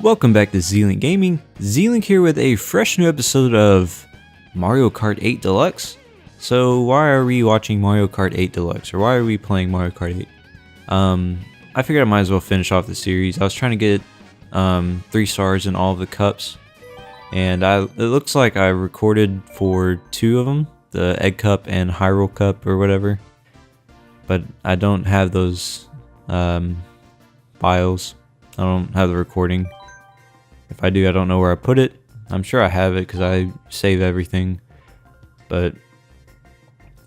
Welcome back to ZLinkGaming. ZLink here with a fresh new episode of Mario Kart 8 Deluxe. So why are we watching Mario Kart 8 Deluxe, or why are we playing Mario Kart 8? I figured I might as well finish off the series. I was trying to get 3 stars in all of the cups, and it looks like I recorded for 2 of them, the Egg Cup and Hyrule Cup or whatever, but I don't have those files. I don't have the recording. If I do, I don't know where I put it. I'm sure I have it because I save everything, but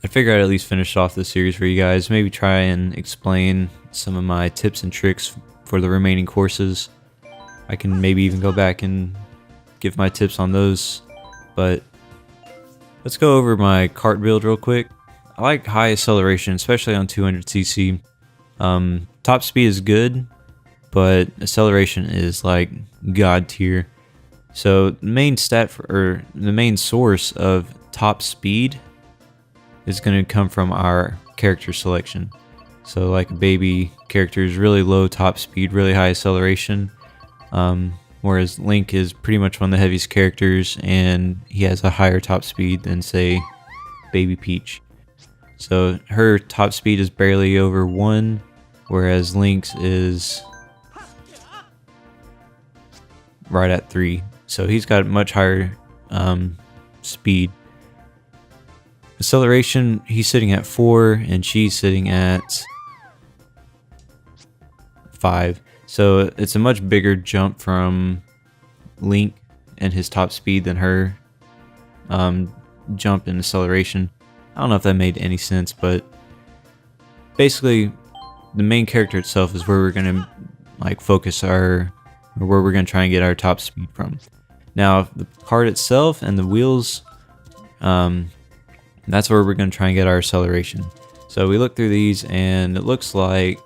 I figured I'd at least finish off the series for you guys. Maybe try and explain some of my tips and tricks for the remaining courses. I can maybe even go back and give my tips on those, but let's go over my kart build real quick. I like high acceleration, especially on 200cc. Top speed is good, but acceleration is like god tier. So the main the main source of top speed is going to come from our character selection. So like a baby character is really low top speed, really high acceleration, whereas Link is pretty much one of the heaviest characters and he has a higher top speed than, say, Baby Peach. So her top speed is barely over 1, whereas Link's is right at 3. So he's got much higher speed. Acceleration, he's sitting at 4 and she's sitting at 5. So it's a much bigger jump from Link and his top speed than her jump in acceleration. I don't know if that made any sense, but basically the main character itself is where we're going to like focus or where we're going to try and get our top speed from. Now the kart itself and the wheels, that's where we're going to try and get our acceleration. So we look through these and it looks like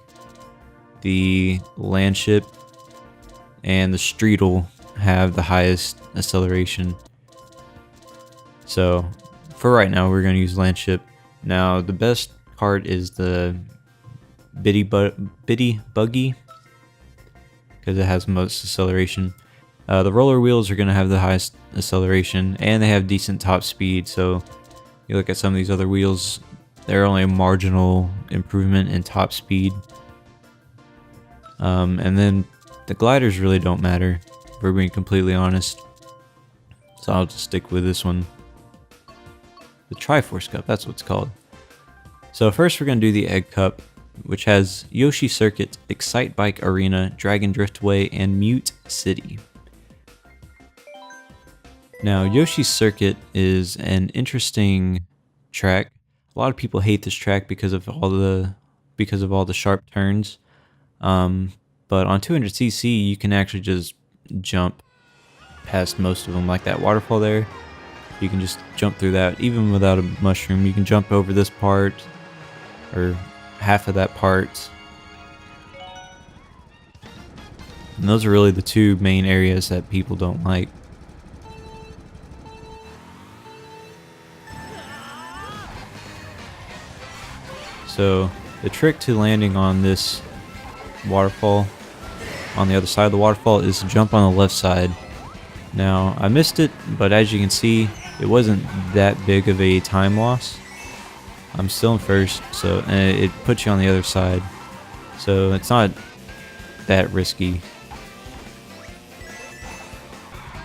the Landship and the Streetle have the highest acceleration. So for right now we're going to use Landship. Now the best kart is the Bitty Buggy, because it has most acceleration. The roller wheels are going to have the highest acceleration and they have decent top speed. So you look at some of these other wheels, they're only a marginal improvement in top speed. And then the gliders really don't matter, if we're being completely honest. So I'll just stick with this one. The Triforce Cup, that's what it's called. So first we're going to do the Egg Cup, which has Yoshi Circuit, Excite Bike Arena, Dragon Driftway, and Mute City. Now, Yoshi's Circuit is an interesting track. A lot of people hate this track because of all the sharp turns. But on 200cc, you can actually just jump past most of them, like that waterfall there. You can just jump through that, even without a mushroom. You can jump over this part, or half of that part. And those are really the 2 main areas that people don't like. So the trick to landing on this waterfall, on the other side of the waterfall, is to jump on the left side. Now I missed it, but as you can see, it wasn't that big of a time loss. I'm still in first, so it puts you on the other side, so it's not that risky.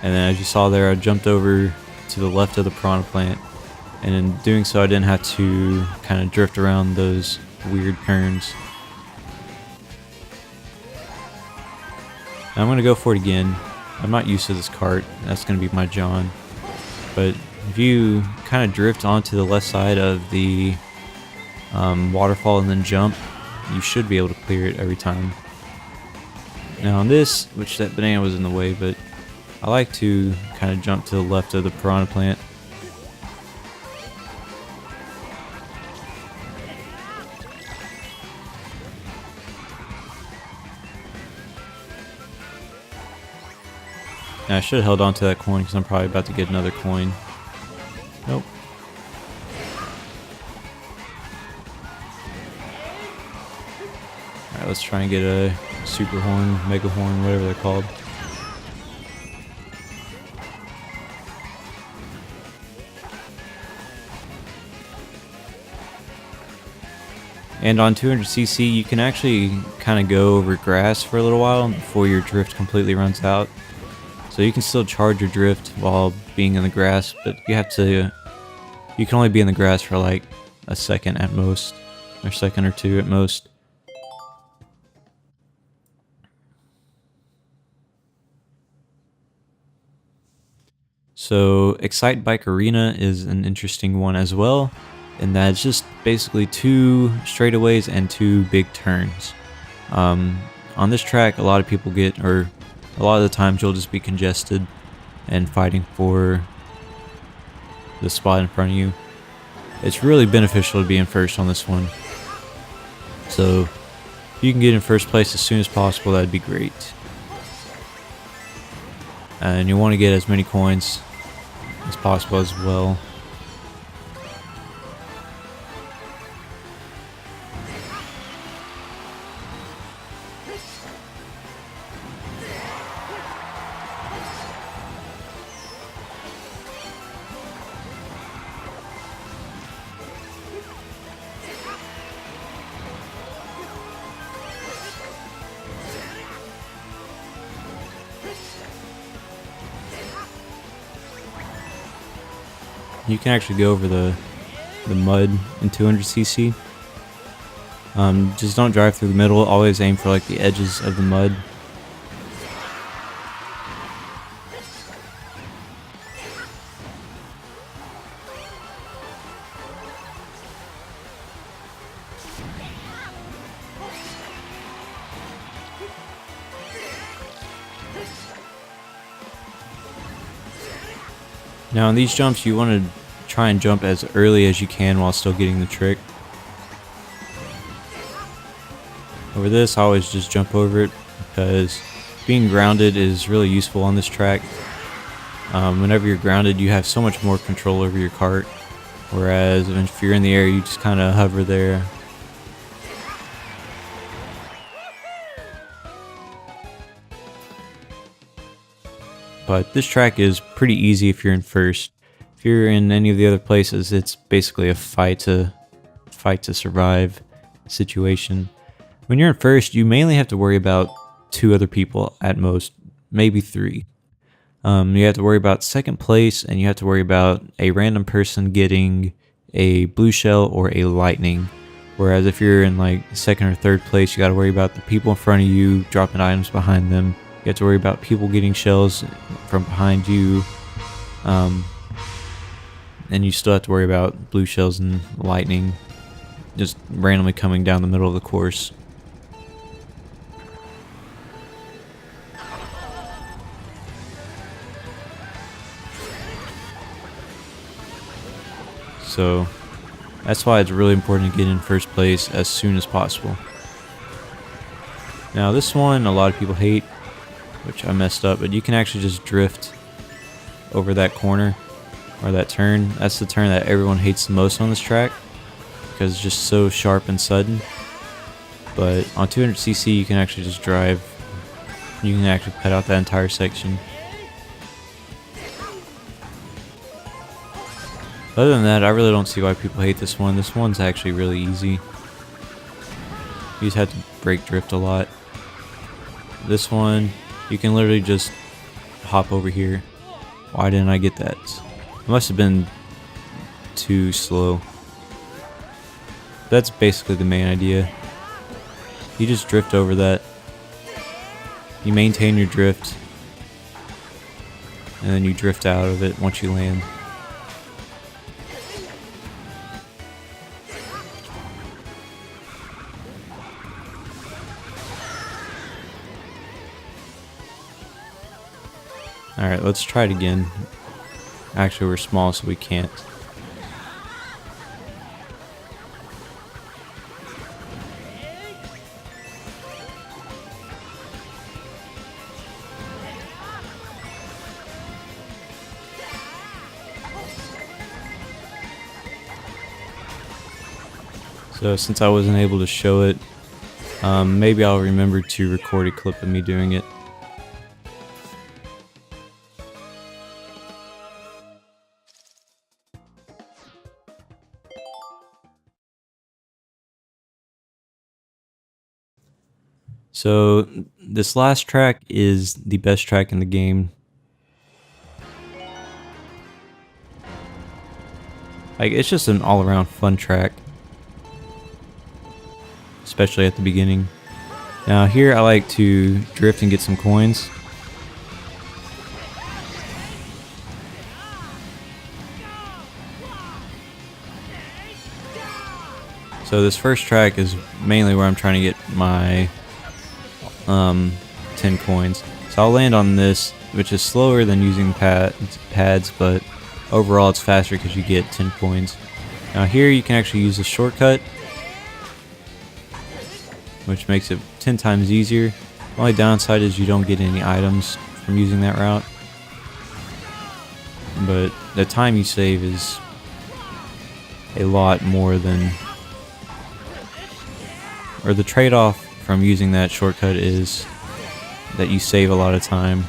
And then as you saw there, I jumped over to the left of the piranha plant, and in doing so I didn't have to kind of drift around those weird turns. Now I'm going to go for it again. I'm not used to this kart, that's going to be my John. But if you kind of drift onto the left side of the waterfall and then jump, you should be able to clear it every time. Now on this, which that banana was in the way, but I like to kind of jump to the left of the piranha plant. Now I should have held on to that coin because I'm probably about to get another coin. Nope. Alright, let's try and get a super horn, mega horn, whatever they're called. And on 200cc, you can actually kind of go over grass for a little while before your drift completely runs out. So you can still charge your drift while being in the grass, but you can only be in the grass for like a second at most, or second or two at most. So Excite Bike Arena is an interesting one as well, in that it's just basically 2 straightaways and 2 big turns. On this track, a lot of people or a lot of the times you'll just be congested and fighting for the spot in front of you. It's really beneficial to be in first on this one. So if you can get in first place as soon as possible, that'd be great. And you want to get as many coins as possible as well. You can actually go over the mud in 200cc. Just don't drive through the middle. Always aim for like the edges of the mud. Now in these jumps, you want to try and jump as early as you can while still getting the trick. Over this, I always just jump over it because being grounded is really useful on this track. Whenever you're grounded, you have so much more control over your cart, whereas if you're in the air, you just kind of hover there. But this track is pretty easy if you're in first. If you're in any of the other places, it's basically a fight to survive situation. When you're in first, you mainly have to worry about 2 other people at most, maybe 3. You have to worry about second place, and you have to worry about a random person getting a blue shell or a lightning. Whereas if you're in like second or third place, you got to worry about the people in front of you dropping items behind them. You have to worry about people getting shells from behind you. And you still have to worry about blue shells and lightning just randomly coming down the middle of the course. So that's why it's really important to get in first place as soon as possible. Now this one a lot of people hate, which I messed up, but you can actually just drift over that corner or that turn. That's the turn that everyone hates the most on this track because it's just so sharp and sudden. But on 200cc you can actually just drive. You can actually cut out that entire section. Other than that, I really don't see why people hate this one. This one's actually really easy. You just have to brake drift a lot. This one, you can literally just hop over here. Why didn't I get that? It must have been too slow. That's basically the main idea. You just drift over that. You maintain your drift. And then you drift out of it once you land. Alright, let's try it again. Actually, we're small, so we can't. So since I wasn't able to show it, maybe I'll remember to record a clip of me doing it. So this last track is the best track in the game. Like, it's just an all-around fun track, especially at the beginning. Now here I like to drift and get some coins. So this first track is mainly where I'm trying to get my 10 coins. So I'll land on this, which is slower than using pads, but overall it's faster because you get 10 coins. Now here you can actually use a shortcut, which makes it 10 times easier. The only downside is you don't get any items from using that route, but the time you save is a lot more than, or the trade-off from using that shortcut is that you save a lot of time.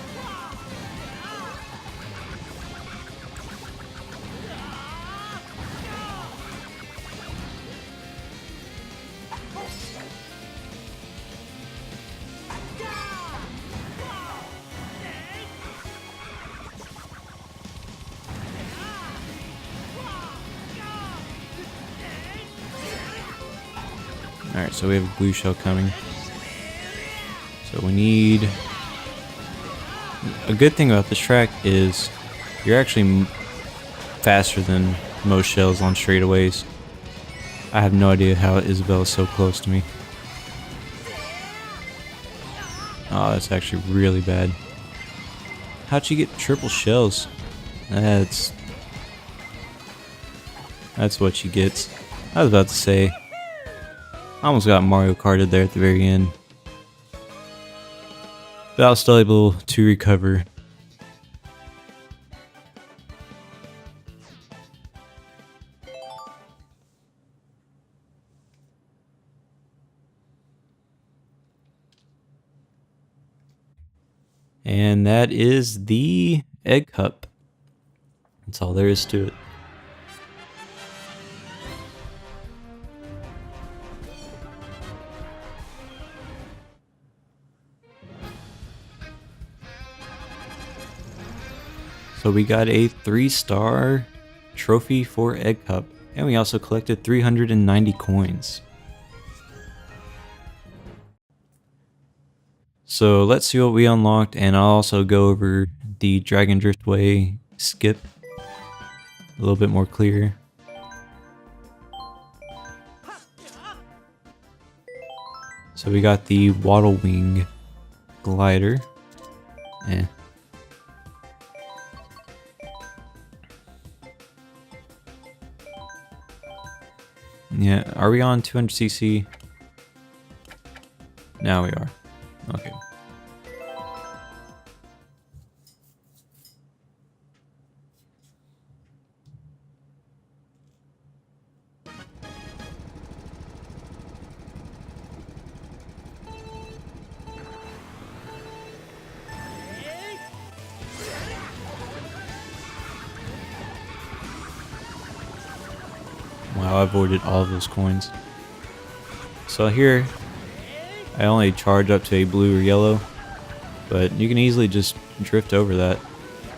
Alright, so we have a blue shell coming. So we need... A good thing about this track is you're actually faster than most shells on straightaways. I have no idea how Isabelle is so close to me. Oh, that's actually really bad. How'd she get triple shells? That's what she gets. I was about to say, I almost got Mario Karted there at the very end. But I was still able to recover. And that is the egg cup. That's all there is to it. So we got a 3-star trophy for egg cup, and we also collected 390 coins. So let's see what we unlocked, and I'll also go over the Dragon Driftway skip a little bit more clear. So we got the Waddle Wing glider. Yeah, are we on 200cc? Now we are. Okay. Wow, I avoided all of those coins. So here, I only charge up to a blue or yellow, but you can easily just drift over that.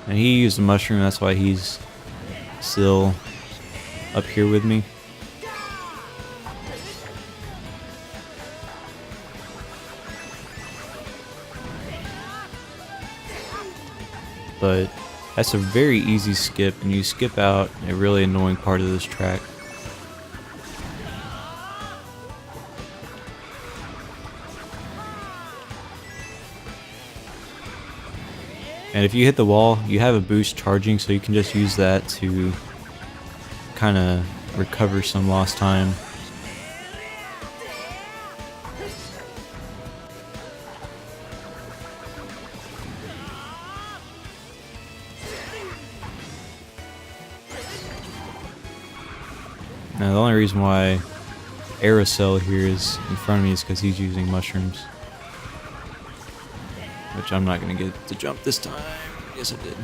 And he used a mushroom, that's why he's still up here with me. But that's a very easy skip, and you skip out a really annoying part of this track. And if you hit the wall, you have a boost charging, so you can just use that to kind of recover some lost time. Now the only reason why Aerocell here is in front of me is because he's using mushrooms. Which I'm not going to get to jump this time. Yes, I did.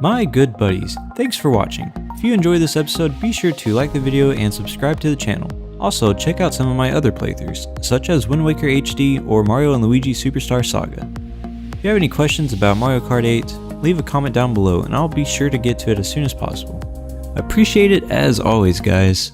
My good buddies, thanks for watching. If you enjoyed this episode, be sure to like the video and subscribe to the channel. Also, check out some of my other playthroughs, such as Wind Waker HD or Mario & Luigi Superstar Saga. If you have any questions about Mario Kart 8, leave a comment down below and I'll be sure to get to it as soon as possible. Appreciate it as always, guys.